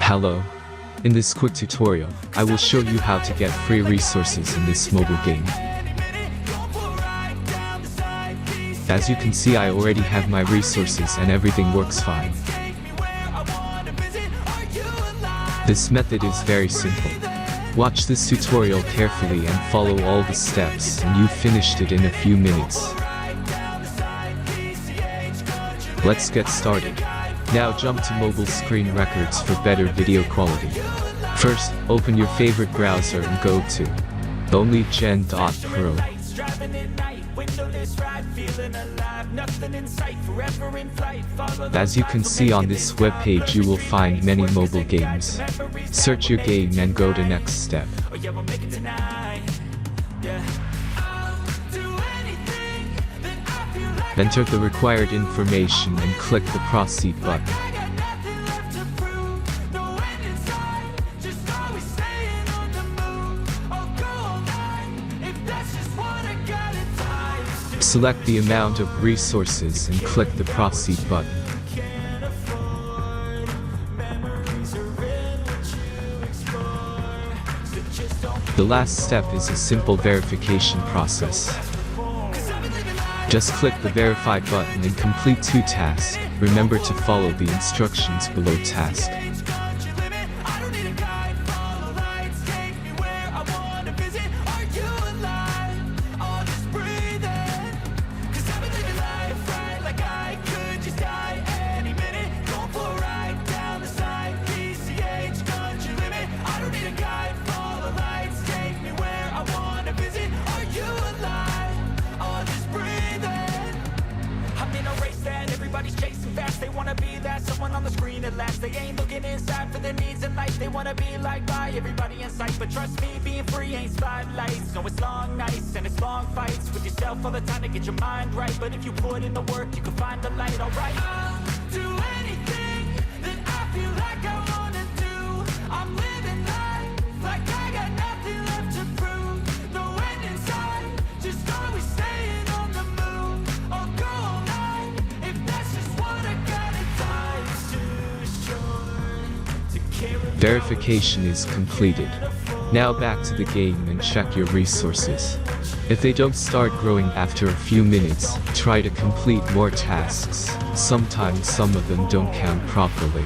Hello. In this quick tutorial, I will show you how to get free resources in this mobile game. As you can see, I already have my resources and everything works fine. This method is very simple. Watch this tutorial carefully and follow all the steps and you've finished it in a few minutes. Let's get started. Now jump to mobile screen records for better video quality. First, open your favorite browser and go to onlygen.pro. As you can see on this webpage, you will find many mobile games. Search your game and go to next step. Enter the required information and click the proceed button. Select the amount of resources and click the proceed button. The last step is a simple verification process. Just click the verify button and complete 2 tasks. Remember to follow the instructions below task. Everybody's chasing fast, they wanna be that someone on the screen at last. They ain't looking inside for their needs in life. They wanna be like by everybody in sight. But trust me, being free ain't spotlights. No, it's long nights and it's long fights with yourself all the time to get your mind right. But if you put in the work, you can find the light, alright. I'll do anything that I feel like I wanna do. I'm living life like I got nothing left to prove. No end in sight, just always staying on the move. I'll go all night if that's just what I gotta do. Verification is completed. Now back to the game and check your resources. If they don't start growing after a few minutes, try to complete more tasks. Sometimes some of them don't count properly.